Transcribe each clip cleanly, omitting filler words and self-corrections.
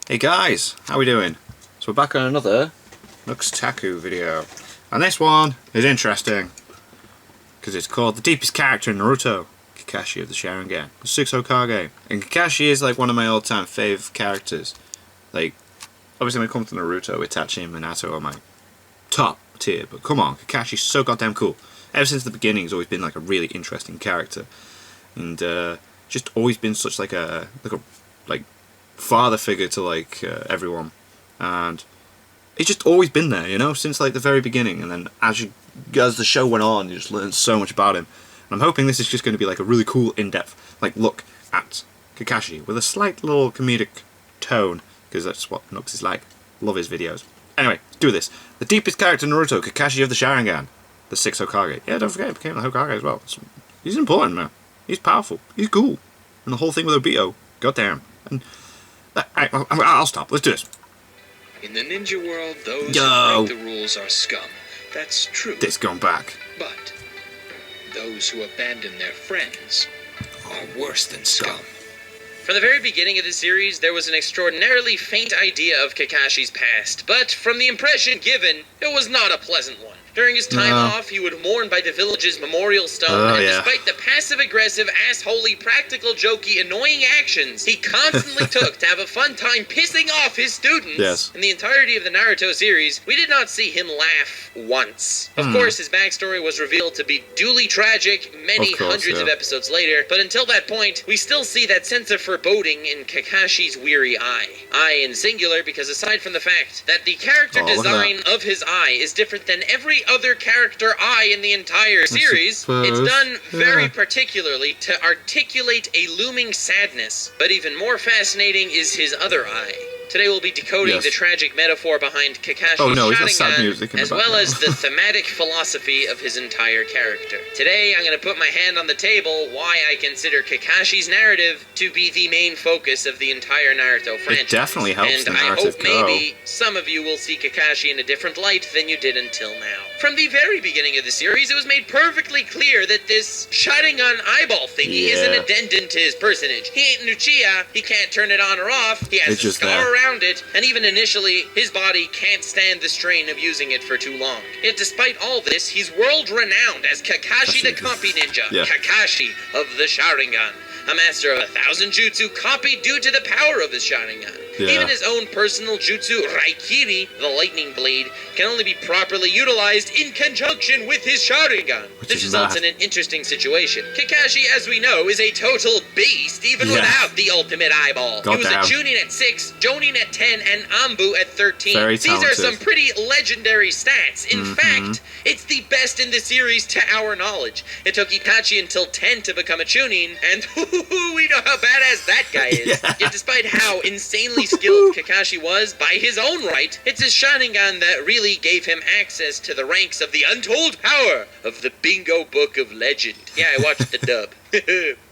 Hey guys, how we doing? So we're back on another Nuxtaku video, and this one is interesting because it's called The Deepest Character in Naruto, Kakashi of the Sharingan, the 6 Hokage. And Kakashi is like one of my all-time fave characters. Like, obviously when it comes to Naruto, Itachi and Minato are my top tier, but come on, Kakashi's so goddamn cool. Ever since the beginning, he's always been like a really interesting character, and just always been such like a father figure to like everyone, and he's just always been there, you know, since like the very beginning. And then as the show went on, you just learned so much about him. And I'm hoping this is just going to be like a really cool, in-depth like look at Kakashi with a slight little comedic tone, because that's what Nux is like. Love his videos. Anyway, let's do this. The deepest character in Naruto, Kakashi of the Sharingan, the 6 Hokage. Yeah, don't forget, he became the Hokage as well. He's important, man. He's powerful. He's cool. And the whole thing with Obito, goddamn. And I'll stop. Let's do this. In the ninja world, those who break the rules are scum. That's true. This going back. But those who abandon their friends are worse than scum. From the very beginning of the series, there was an extraordinarily faint idea of Kakashi's past, but from the impression given, it was not a pleasant one. During his time off, he would mourn by the village's memorial stone, and despite the passive-aggressive, assholey, practical, jokey, annoying actions he constantly took to have a fun time pissing off his students, in the entirety of the Naruto series, we did not see him laugh once. Of course, his backstory was revealed to be duly tragic many hundreds of episodes later, but until that point, we still see that sense of foreboding in Kakashi's weary eye. Eye in singular, because aside from the fact that the character design of his eye is different than every other character eye in the entire series, it's done very particularly to articulate a looming sadness. But even more fascinating is his other eye. Today we'll be decoding the tragic metaphor behind Kakashi's Sharingan, as well as the thematic philosophy of his entire character. Today I'm going to put my hand on the table why I consider Kakashi's narrative to be the main focus of the entire Naruto franchise. It definitely helps the And narrative I hope maybe some of you will see Kakashi in a different light than you did until now. From the very beginning of the series, it was made perfectly clear that this Sharingan eyeball thingy is an addendum to his personage. He ain't Uchiha, he can't turn it on or off, he has a scar around it, and even initially, his body can't stand the strain of using it for too long. Yet despite all this, he's world-renowned as Kakashi the Copy Ninja, Kakashi of the Sharingan. A master of 1,000 jutsu copied due to the power of his Sharingan. Even his own personal jutsu, Raikiri, the lightning blade, can only be properly utilized in conjunction with his Sharingan. This results in an interesting situation. Kakashi, as we know, is a total beast even without the ultimate eyeball. He was a Chunin at 6, Jonin at 10, and Anbu at 13. These are some pretty legendary stats. In fact, it's the best in the series to our knowledge. It took Itachi until 10 to become a Chunin, and we know how badass that guy is. Yet despite how insanely skilled Kakashi was, by his own right, it's his Sharingan that really gave him access to the ranks of the untold power of the Bingo Book of Legend. Yeah, I watched the dub.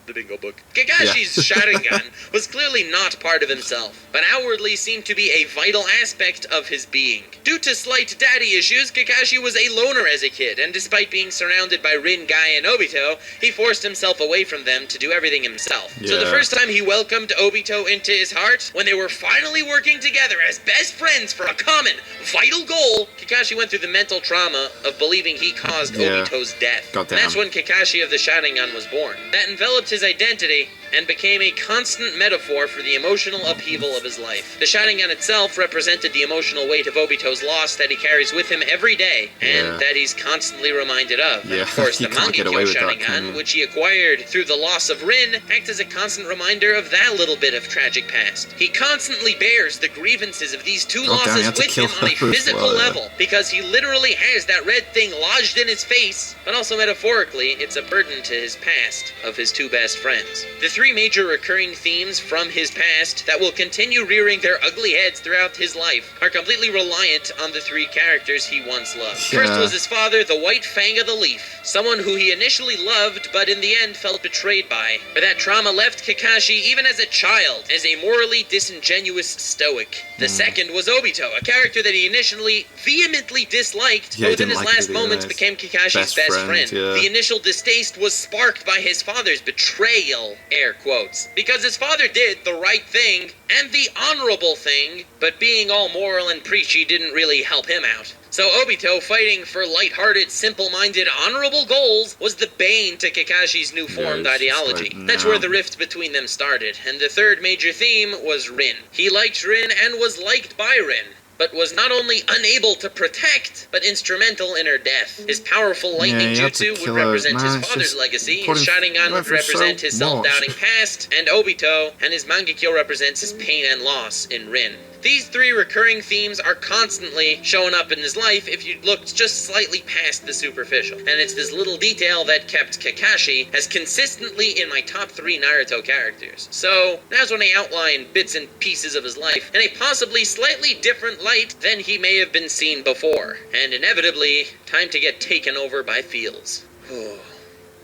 The Bingo Book. Kakashi's Sharingan was clearly not part of himself, but outwardly seemed to be a vital aspect of his being. Due to slight daddy issues, Kakashi was a loner as a kid, and despite being surrounded by Rin, Guy, and Obito, he forced himself away from them to do everything himself. So the first time he welcomed Obito into his heart, when they were finally working together as best friends for a common, vital goal, Kakashi went through the mental trauma of believing he caused Obito's death. And that's when Kakashi of the Sharingan was born. That enveloped his identity and became a constant metaphor for the emotional upheaval of his life. The Sharingan itself represented the emotional weight of Obito's loss that he carries with him every day, and that he's constantly reminded of. And of course, the Mangekyo Sharingan, which he acquired through the loss of Rin, acts as a constant reminder of that little bit of tragic past. He constantly bears the grievances of these two losses with him on a physical level, because he literally has that red thing lodged in his face, but also metaphorically, it's a burden to his past of his two best friends. The three major recurring themes from his past that will continue rearing their ugly heads throughout his life are completely reliant on the three characters he once loved. First was his father, the White Fang of the Leaf, someone who he initially loved but in the end felt betrayed by. But that trauma left Kakashi, even as a child, as a morally disingenuous stoic. The second was Obito, a character that he initially vehemently disliked, but within his last moments became Kakashi's best friend. The initial distaste was sparked by his father's betrayal air quotes, because his father did the right thing and the honorable thing, but being all moral and preachy didn't really help him out. So Obito fighting for lighthearted, simple-minded, honorable goals was the bane to Kakashi's new-formed ideology. That's where the rift between them started, and the third major theme was Rin. He liked Rin and was liked by Rin, but was not only unable to protect, but instrumental in her death. His powerful lightning jutsu would represent his father's legacy, his Sharingan would represent his self-doubting past, and Obito and his Mangekyo represents his pain and loss in Rin. These three recurring themes are constantly showing up in his life if you looked just slightly past the superficial. And it's this little detail that kept Kakashi as consistently in my top 3 Naruto characters. So, now's when I outline bits and pieces of his life in a possibly slightly different light than he may have been seen before. And inevitably, time to get taken over by feels.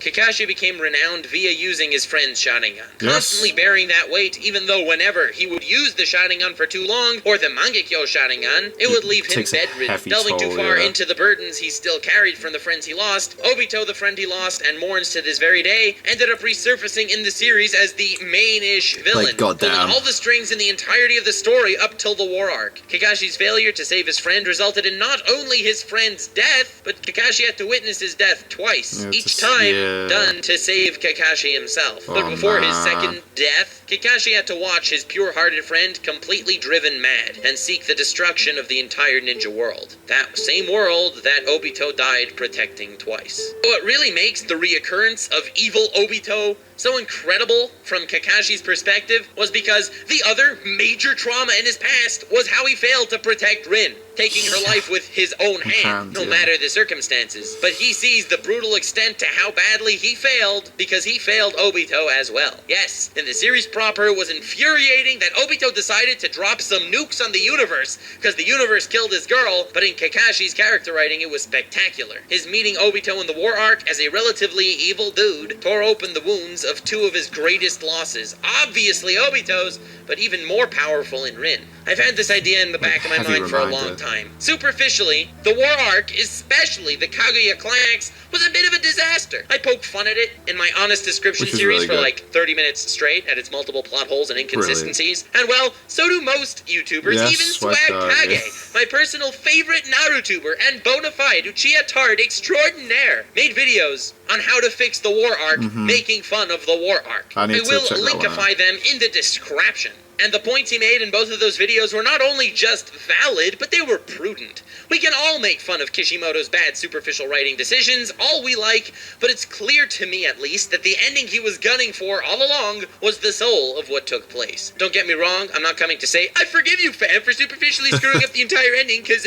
Kakashi became renowned via using his friend's Sharingan, constantly bearing that weight, even though whenever he would use the Sharingan for too long, or the Mangekyo Sharingan, it would leave him bedridden, delving too far into the burdens he still carried from the friends he lost. Obito, the friend he lost and mourns to this very day, ended up resurfacing in the series as the main-ish villain, pulling all the strings in the entirety of the story up till the war arc. Kakashi's failure to save his friend resulted in not only his friend's death, but Kakashi had to witness his death twice, each time done to save Kakashi himself. But before his second death, Kakashi had to watch his pure-hearted friend completely driven mad and seek the destruction of the entire ninja world. That same world that Obito died protecting twice. What really makes the reoccurrence of evil Obito so incredible from Kakashi's perspective was because the other major trauma in his past was how he failed to protect Rin, taking her life with his own hand, no matter the circumstances. But he sees the brutal extent to how badly he failed because he failed Obito as well. Yes, in the series proper, it was infuriating that Obito decided to drop some nukes on the universe because the universe killed his girl, but in Kakashi's character writing, it was spectacular. His meeting Obito in the war arc as a relatively evil dude tore open the wounds of 2 of his greatest losses, obviously Obito's, but even more powerful in Rin. I've had this idea in the back of my mind for a long time. Superficially, the war arc, especially the Kaguya climax, was a bit of a disaster. I poked fun at it in my honest description series for like 30 minutes straight at its multiple plot holes and inconsistencies. And well, so do most YouTubers, even Swag Kage, my personal favorite Narutuber and bona fide Uchiha Tard extraordinaire, made videos on how to fix the war arc, making fun of the war arc. I will linkify them in the description. And the points he made in both of those videos were not only just valid, but they were prudent. We can all make fun of Kishimoto's bad superficial writing decisions, all we like, but it's clear to me at least that the ending he was gunning for all along was the soul of what took place. Don't get me wrong, I'm not coming to say, I forgive you, fam, for superficially screwing up the entire ending, because,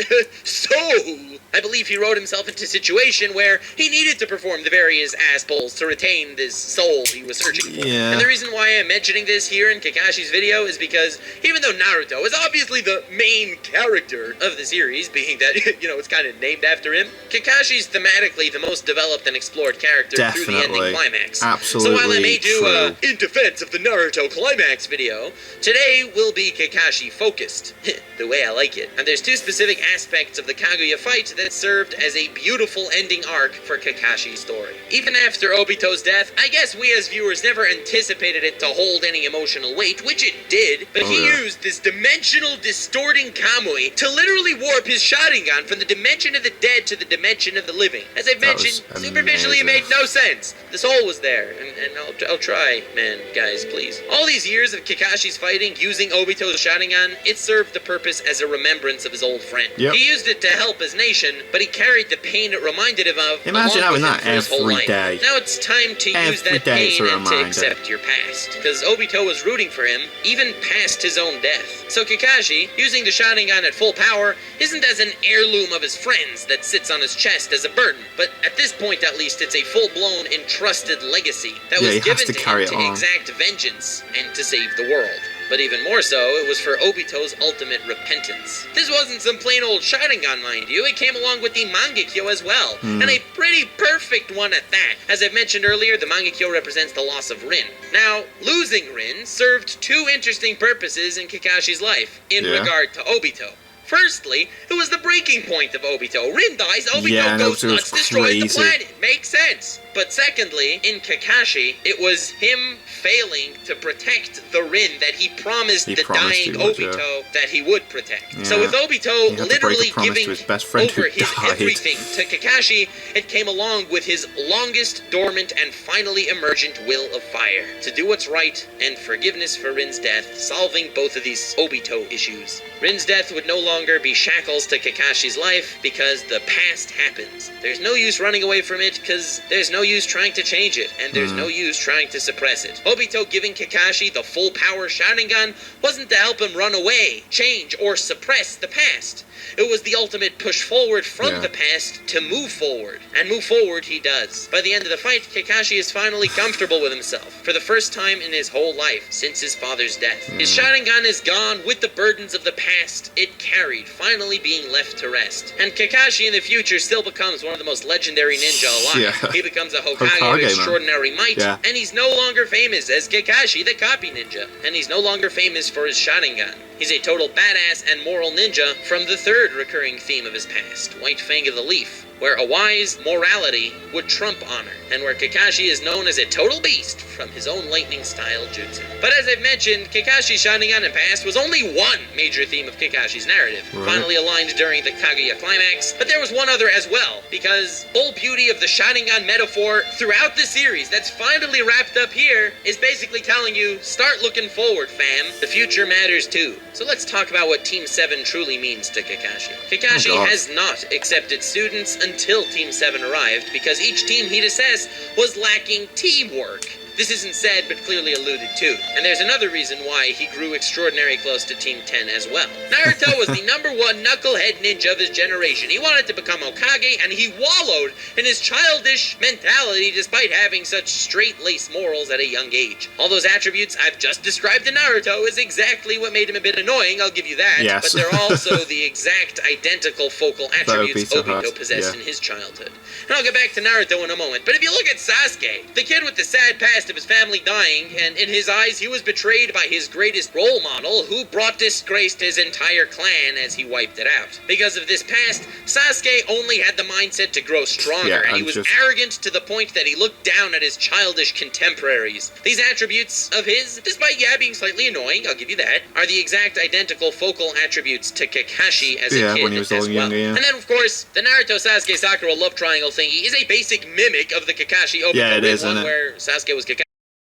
I believe he wrote himself into a situation where he needed to perform the various ass pulls to retain this soul he was searching for. And the reason why I'm mentioning this here in Kakashi's video is because even though Naruto is obviously the main character of the series, being that, it's kind of named after him, Kakashi's thematically the most developed and explored character through the ending climax. Absolutely. So while I may do in defense of the Naruto climax video, today will be Kakashi focused, the way I like it. And there's 2 specific aspects of the Kaguya fight that served as a beautiful ending arc for Kakashi's story. Even after Obito's death, I guess we as viewers never anticipated it to hold any emotional weight, which it did, but he used this dimensional distorting Kamui to literally warp his Sharingan from the dimension of the dead to the dimension of the living. As I've mentioned, superficially it made no sense. The soul was there, and I'll try, man, guys, please. All these years of Kakashi's fighting using Obito's Sharingan, it served the purpose as a remembrance of his old friend. He used it to help his nation, but he carried the pain it reminded him of. Imagine having that every day. Now it's time to use that pain and to accept your past, because Obito was rooting for him, even past his own death. So Kakashi, using the Sharingan at full power, isn't as an heirloom of his friends that sits on his chest as a burden, but at this point at least it's a full-blown entrusted legacy that was given to him to exact vengeance and to save the world. But even more so, it was for Obito's ultimate repentance. This wasn't some plain old Sharingan, mind you, it came along with the Mangekyo as well, and a pretty perfect one at that. As I've mentioned earlier, the Mangekyo represents the loss of Rin. Now, losing Rin served 2 interesting purposes in Kakashi's life, in regard to Obito. Firstly, it was the breaking point of Obito. Rin dies, Obito goes nuts, destroys the planet. Makes sense. But secondly, in Kakashi, it was him failing to protect the Rin that he promised the dying Obito that he would protect. Yeah. So with Obito literally giving to his best friend over who his died. everything to Kakashi, it came along with his longest dormant and finally emergent will of fire. To do what's right and forgiveness for Rin's death, solving both of these Obito issues. Rin's death would no longer be shackles to Kakashi's life because the past happens. There's no use running away from it because there's no use trying to change it, and there's no use trying to suppress it. Obito giving Kakashi the full power Sharingan wasn't to help him run away, change, or suppress the past. It was the ultimate push forward from the past to move forward. And move forward he does. By the end of the fight, Kakashi is finally comfortable with himself. For the first time in his whole life since his father's death. His Sharingan is gone with the burdens of the past it carried, finally being left to rest. And Kakashi in the future still becomes one of the most legendary ninja alive. Yeah. He becomes a Hokage of extraordinary might, and he's no longer famous as Kakashi the copy ninja. And he's no longer famous for his Sharingan. He's a total badass and moral ninja from the third recurring theme of his past, White Fang of the Leaf, where a wise morality would trump honor, and where Kakashi is known as a total beast from his own lightning-style jutsu. But as I've mentioned, Kakashi's Sharingan in past was only one major theme of Kakashi's narrative, finally aligned during the Kaguya climax, but there was one other as well, because whole beauty of the Sharingan metaphor throughout the series that's finally wrapped up here is basically telling you, start looking forward, fam. The future matters too. So let's talk about what Team 7 truly means to Kakashi. Kakashi has not accepted students until Team 7 arrived, because each team he'd assessed was lacking teamwork. This isn't said, but clearly alluded to. And there's another reason why he grew extraordinarily close to Team 10 as well. Naruto was the #1 knucklehead ninja of his generation. He wanted to become Hokage, and he wallowed in his childish mentality despite having such straight-laced morals at a young age. All those attributes I've just described to Naruto is exactly what made him a bit annoying, I'll give you that. Yes. But they're also the exact identical focal attributes Obito hurt. possessed in his childhood. And I'll get back to Naruto in a moment. But if you look at Sasuke, the kid with the sad past of his family dying, and in his eyes he was betrayed by his greatest role model, who brought disgrace to his entire clan as he wiped it out. Because of this past, Sasuke only had the mindset to grow stronger, and he was arrogant to the point that he looked down at his childish contemporaries. These attributes of his, despite being slightly annoying, I'll give you that, are the exact identical focal attributes to Kakashi as a kid when he was as well. younger, And then of course, the Naruto Sasuke Sakura love triangle thingy is a basic mimic of the Kakashi Obito one, where Sasuke was Kakashi,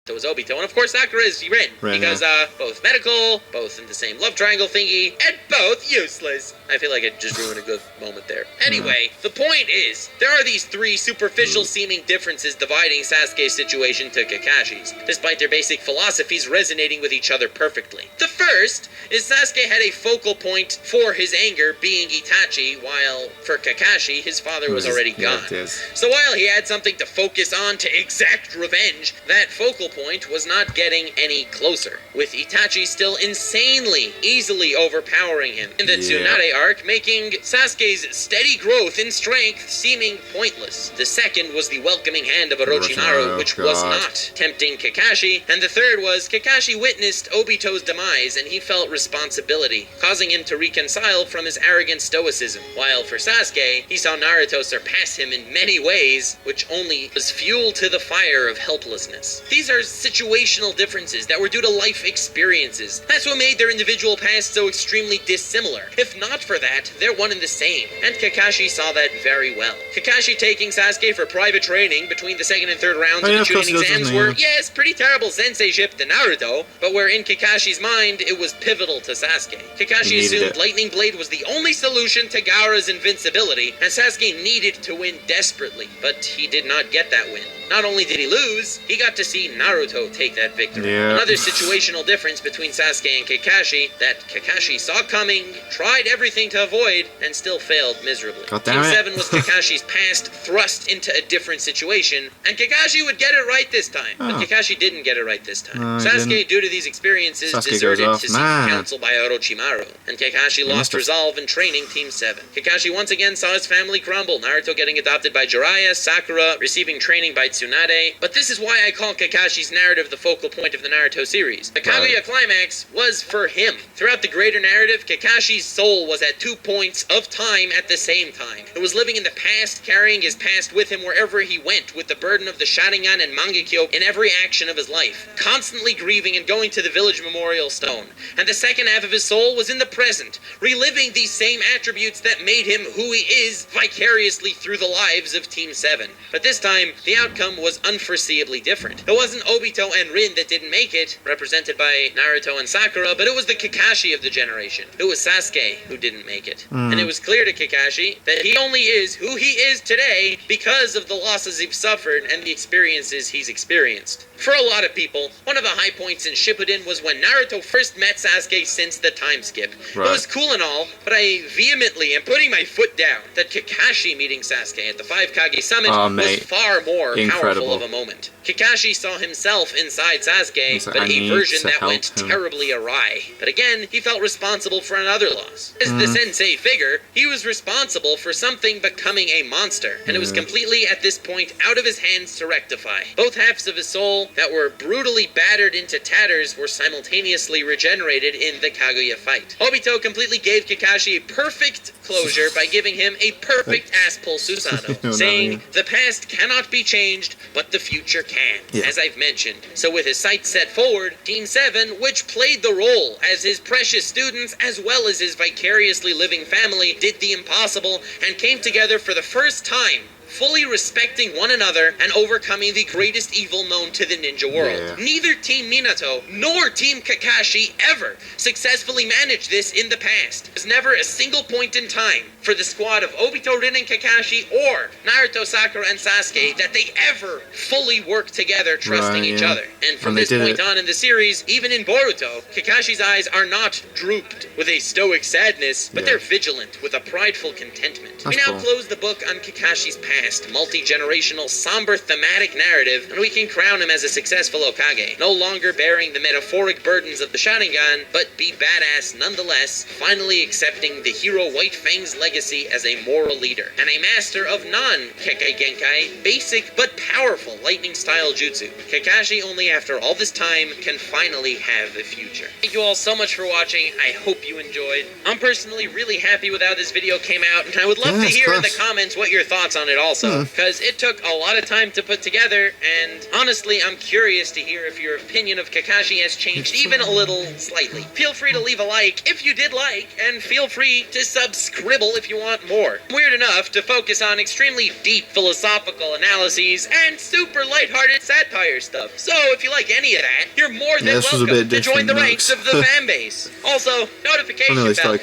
it was Obito, and of course Sakura is Rin, because both medical, both in the same love triangle thingy, and both useless. I feel like I just ruined a good moment there. Anyway, the point is, there are these three superficial seeming differences dividing Sasuke's situation to Kakashi's, despite their basic philosophies resonating with each other perfectly. The first is Sasuke had a focal point for his anger being Itachi, while for Kakashi, his father was already gone. So while he had something to focus on to exact revenge, that focal point was not getting any closer, with Itachi still insanely, easily overpowering him in the Tsunade arc, making Sasuke's steady growth in strength seeming pointless. The second was the welcoming hand of Orochimaru, which was not tempting Kakashi, and the third was Kakashi witnessed Obito's demise and he felt responsibility, causing him to reconcile from his arrogant stoicism, while for Sasuke, he saw Naruto surpass him in many ways, which only was fuel to the fire of helplessness. These are situational differences that were due to life experiences. That's what made their individual past so extremely dissimilar. If not for that, they're one and the same, and Kakashi saw that very well. Kakashi taking Sasuke for private training between the second and third rounds of the Chunin exams were, yes, pretty terrible sensei-ship to Naruto, but where in Kakashi's mind, it was pivotal to Sasuke. Kakashi assumed Lightning Blade was the only solution to Gaara's invincibility, and Sasuke needed to win desperately, but he did not get that win. Not only did he lose, he got to see Naruto take that victory. Another situational difference between Sasuke and Kakashi that Kakashi saw coming, tried everything to avoid, and still failed miserably. Team 7 was Kakashi's past thrust into a different situation, and Kakashi would get it right this time. But Kakashi didn't get it right this time. Sasuke, due to these experiences, deserted to seek counsel by Orochimaru, and Kakashi lost resolve in training Team 7. Kakashi once again saw his family crumble, Naruto getting adopted by Jiraiya, Sakura receiving training by Tsunade, but this is why I call Kakashi's narrative the focal point of the Naruto series. The Kaguya climax was for him. Throughout the greater narrative, if Kakashi's soul was at 2 points of time at the same time. It was living in the past, carrying his past with him wherever he went, with the burden of the Sharingan and Mangekyo in every action of his life, constantly grieving and going to the village memorial stone. And the second half of his soul was in the present, reliving these same attributes that made him who he is vicariously through the lives of Team 7. But this time, the outcome was unforeseeably different. It wasn't Obito and Rin that didn't make it, represented by Naruto and Sakura, but it was the Kakashi of the generation. It was Sasuke who didn't make it. And it was clear to Kakashi that he only is who he is today because of the losses he's suffered and the experiences he's experienced. For a lot of people, one of the high points in Shippuden was when Naruto first met Sasuke since the time skip. Right. It was cool and all, but I vehemently am putting my foot down that Kakashi meeting Sasuke at the 5 Kage Summit was far more powerful of a moment. Kakashi saw himself inside Sasuke, but a version that went terribly awry. But again, he felt responsible for another loss. As the sensei figure, he was responsible for something becoming a monster, and it was completely at this point out of his hands to rectify. Both halves of his soul that were brutally battered into tatters were simultaneously regenerated in the Kaguya fight. Obito completely gave Kakashi a perfect closure by giving him a perfect ass-pull Susanoo, saying, the past cannot be changed, but the future can, as I've mentioned. So with his sights set forward, Team 7, which played the role as his precious students as well as his vicariously living family, did the impossible and came together for the first time, fully respecting one another and overcoming the greatest evil known to the ninja world. Neither Team Minato nor Team Kakashi ever successfully managed this in the past. There's never a single point in time for the squad of Obito, Rin, and Kakashi, or Naruto, Sakura, and Sasuke that they ever fully worked together, trusting each other. And from this point on in the series, even in Boruto, Kakashi's eyes are not drooped with a stoic sadness, but they're vigilant with a prideful contentment. We now close the book on Kakashi's past, multi-generational, somber, thematic narrative, and we can crown him as a successful Hokage, no longer bearing the metaphoric burdens of the Sharingan, but be badass nonetheless, finally accepting the hero White Fang's legacy as a moral leader, and a master of non-Kekkei Genkai, basic but powerful lightning-style jutsu. Kakashi, only after all this time, can finally have a future. Thank you all so much for watching. I hope you enjoyed. I'm personally really happy with how this video came out, and I would love to hear in the comments what your thoughts on it also, because it took a lot of time to put together, and honestly, I'm curious to hear if your opinion of Kakashi has changed even a little slightly. Feel free to leave a like if you did like, and feel free to subscribble if you want more. I'm weird enough to focus on extremely deep philosophical analyses and super lighthearted satire stuff, so if you like any of that, you're more than welcome to join the ranks of the fan base. Also, notification bell,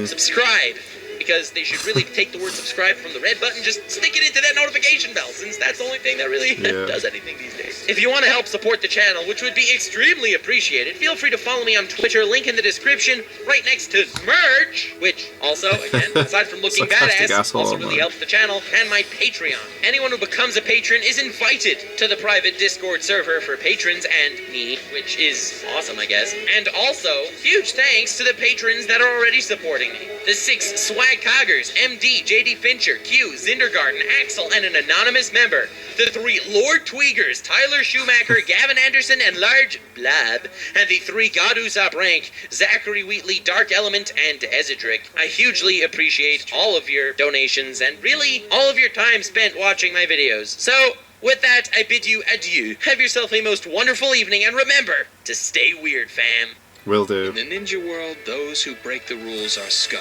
subscribe, because they should really take the word subscribe from the red button, just stick it into that notification bell, since that's the only thing that really does anything these days. If you want to help support the channel, which would be extremely appreciated, feel free to follow me on Twitter, link in the description, right next to merch, which also, again, aside from looking badass, also really helps the channel, and my Patreon. Anyone who becomes a patron is invited to the private Discord server for patrons and me, which is awesome, I guess. And also, huge thanks to the patrons that are already supporting me. The 6 Swag Coggers, MD, JD Fincher, Q, Zindergarten, Axel, and an anonymous member. The 3 Lord Tweegers, Tyler Schumacher, Gavin Anderson, and Large Blab. And the 3 God Usopp rank, Zachary Wheatley, Dark Element, and Ezedric. I hugely appreciate all of your donations and really all of your time spent watching my videos. So, with that, I bid you adieu. Have yourself a most wonderful evening, and remember to stay weird, fam. Will do. In the ninja world, those who break the rules are scum.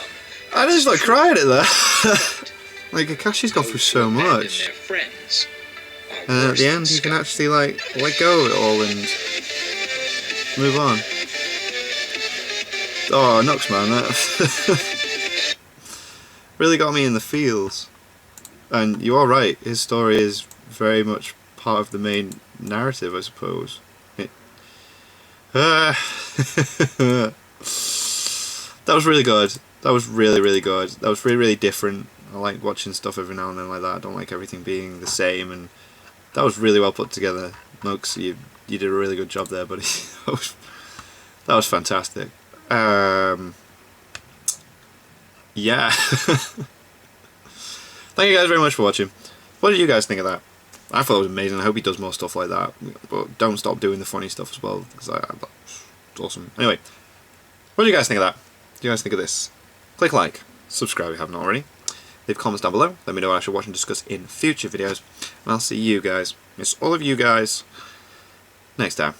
I just like crying at that. Like, Kakashi's gone through so much. And at the end, he can actually, like, let go of it all and move on. Oh, Nux, man, that really got me in the feels. And you are right, his story is very much part of the main narrative, I suppose. That was really good. That was really, really good. That was really, really different. I like watching stuff every now and then like that. I don't like everything being the same, and that was really well put together. Nux, you did a really good job there, buddy. That was fantastic. Yeah. Thank you guys very much for watching. What did you guys think of that? I thought it was amazing. I hope he does more stuff like that. But don't stop doing the funny stuff as well, because that's awesome. Anyway, what do you guys think of that? do you guys think of this? Click like, subscribe if you haven't already. Leave comments down below, let me know what I should watch and discuss in future videos. And I'll see you guys, yes, all of you guys, next time.